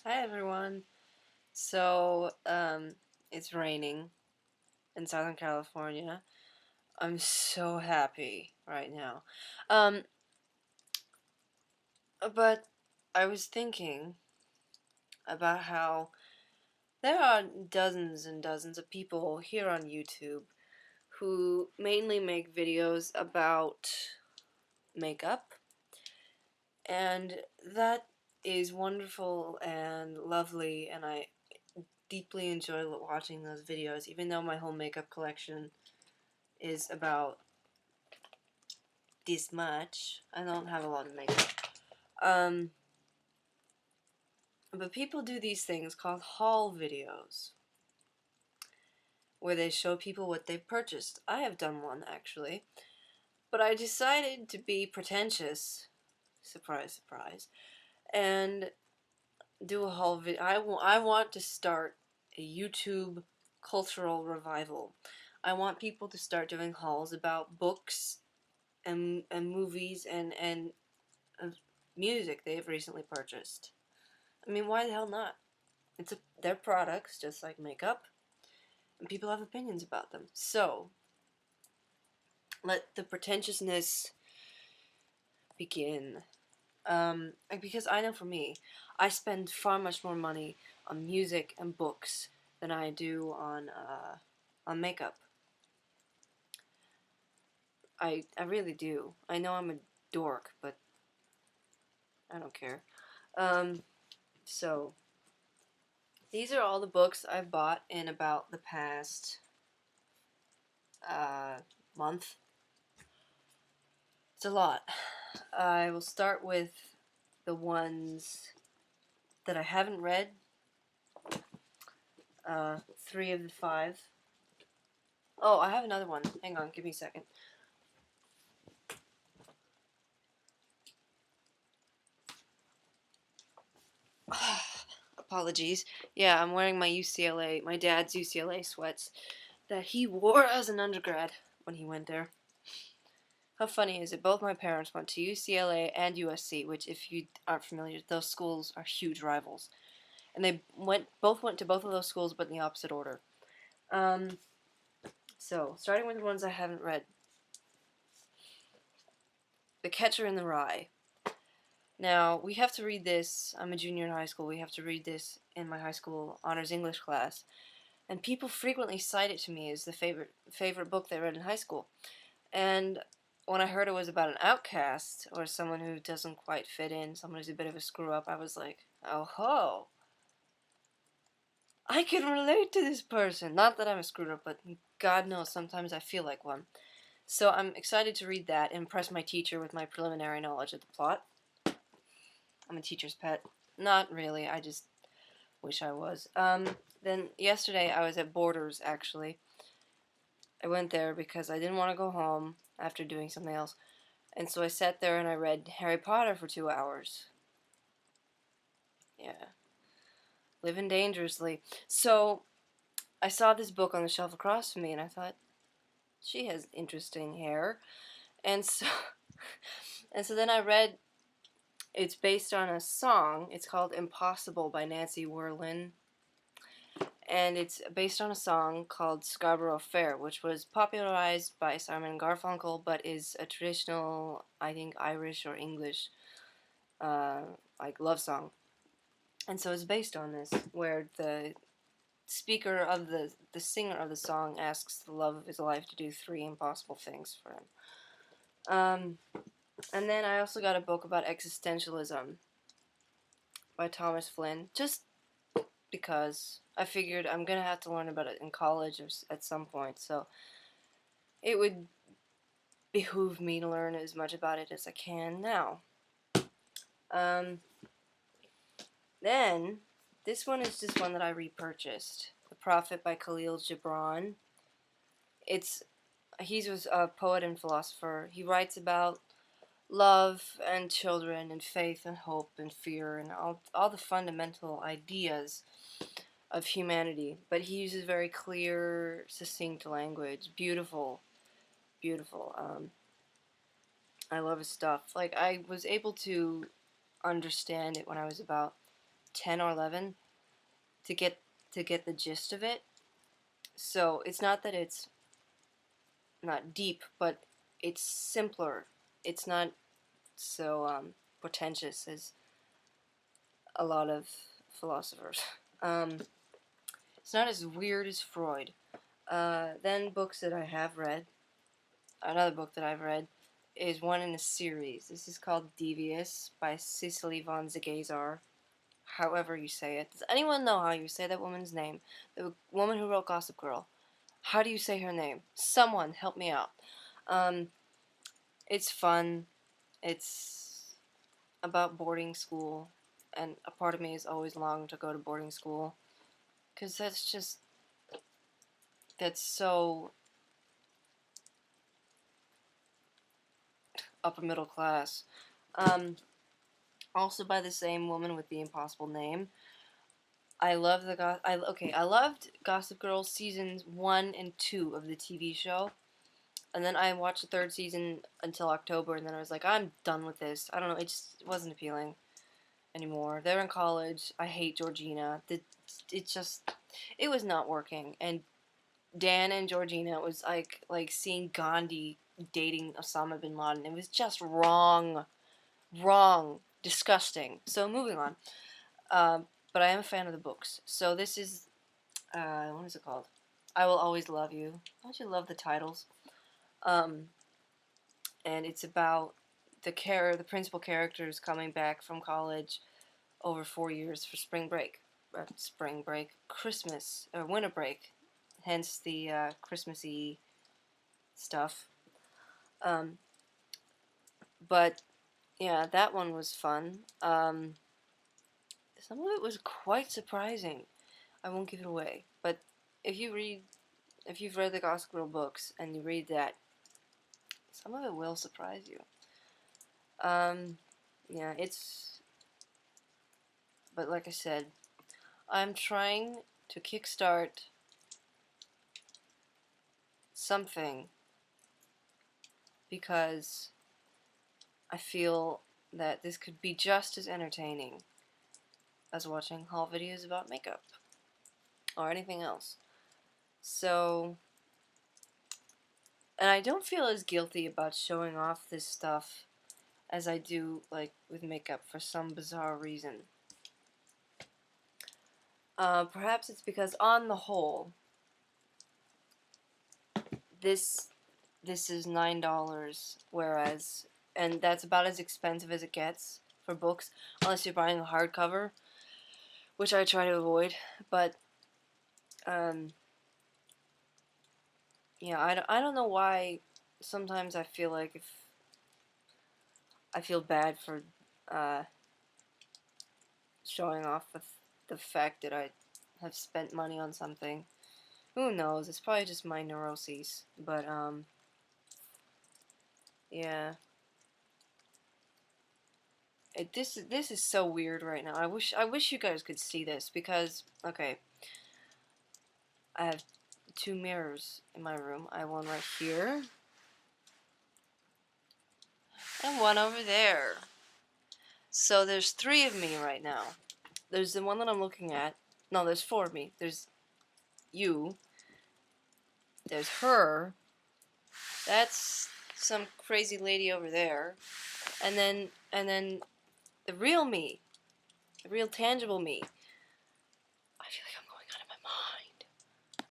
Hi everyone. So, it's raining in Southern California. I'm so happy right now. Um, but I was thinking about how there are dozens and dozens of people here on YouTube who mainly make videos about makeup, and that is wonderful and lovely, and I deeply enjoy watching those videos, even though my whole makeup collection is about this much. I don't have a lot of makeup. Um, but people do these things called haul videos, where they show people what they've purchased. I have done one, actually. But I decided to be pretentious, surprise, surprise, and do a haul video. I want to start a YouTube cultural revival. I want people to start doing hauls about books and movies and music they've recently purchased. I mean, why the hell not? They're products just like makeup, and people have opinions about them. So let the pretentiousness begin. Because I know for me, I spend far much more money on music and books than I do on makeup. I really do. I know I'm a dork, but I don't care. Um, so these are all the books I've bought in about the past uh, month. It's a lot. I will start with the ones that I haven't read. Three of the five. Oh, I have another one. Hang on, give me a second. Apologies. Yeah, I'm wearing my dad's UCLA sweats that he wore as an undergrad when he went there. How funny is it? Both my parents went to UCLA and USC, which, if you aren't familiar, those schools are huge rivals. And they both went to both of those schools, but in the opposite order. Um, so starting with the ones I haven't read, The Catcher in the Rye. Now, we have to read this. I'm a junior in high school. We have to read this in my high school honors English class. And people frequently cite it to me as the favorite book they read in high school. And when I heard it was about an outcast or someone who doesn't quite fit in, someone who's a bit of a screw up, I was like, oh ho, I can relate to this person. Not that I'm a screw up, but God knows sometimes I feel like one. So I'm excited to read that and impress my teacher with my preliminary knowledge of the plot. I'm a teacher's pet. Not really, I just wish I was. Then yesterday I was at Borders, actually. I went there because I didn't want to go home after doing something else. And so I sat there and I read Harry Potter for 2 hours. Yeah. Living dangerously. So I saw this book on the shelf across from me and I thought, she has interesting hair. And so and so then I read, it's based on a song. It's called Impossible by Nancy Werlin. And it's based on a song called Scarborough Fair, which was popularized by Simon and Garfunkel, but is a traditional, I think, Irish or English, uh, like love song. And so it's based on this, where the speaker of the singer of the song asks the love of his life to do three impossible things for him. And then I also got a book about existentialism by Thomas Flynn, just because I figured I'm gonna have to learn about it in college or at some point, so it would behoove me to learn as much about it as I can now. Um, then this one is just one that I repurchased, The Prophet by Kahlil Gibran. It's He's a poet and philosopher. He writes about love and children and faith and hope and fear and all the fundamental ideas of humanity. But he uses very clear, succinct language. Beautiful, beautiful. I love his stuff. Like, I was able to understand it when I was about 10 or 11 to get the gist of it. So it's not that it's not deep, but it's simpler. It's not so pretentious as a lot of philosophers. It's not as weird as Freud. Then books that I have read. Another book that I've read is one in a series. This is called Devious by Cecily von Ziegesar. However you say it. Does anyone know how you say that woman's name? The woman who wrote Gossip Girl. How do you say her name? Someone help me out. It's fun. It's about boarding school, and a part of me has always longed to go to boarding school, because that's so upper middle class. Also by the same woman with the impossible name. I love I loved Gossip Girl seasons 1 and 2 of the TV show. And then I watched the third season until October, and then I was like, I'm done with this. I don't know, it just wasn't appealing anymore. They're in college. I hate Georgina. It was not working. And Dan and Georgina was like seeing Gandhi dating Osama bin Laden. It was just wrong. Disgusting. So moving on. But I am a fan of the books. So this is, what is it called? I Will Always Love You. Don't you love the titles? And it's about the principal characters coming back from college over 4 years for Christmas, or winter break, hence the Christmassy stuff. But yeah, that one was fun. Some of it was quite surprising. I won't give it away, but if you've read the Gossip Girl books and you read that, some of it will surprise you. Yeah, but like I said, I'm trying to kickstart something because I feel that this could be just as entertaining as watching haul videos about makeup or anything else. So, and I don't feel as guilty about showing off this stuff as I do, like, with makeup for some bizarre reason. Perhaps it's because, on the whole, this is $9, whereas, and that's about as expensive as it gets for books, unless you're buying a hardcover, which I try to avoid. But yeah, I don't know why. Sometimes I feel like if I feel bad for showing off the fact that I have spent money on something. Who knows? It's probably just my neuroses. But yeah. This is so weird right now. I wish you guys could see this, because okay, I have 2 mirrors in my room. I have one right here and one over there. So there's 3 of me right now. There's the one that I'm looking at. No, there's 4 of me. There's you. There's her. That's some crazy lady over there. And then the real me. The real tangible me.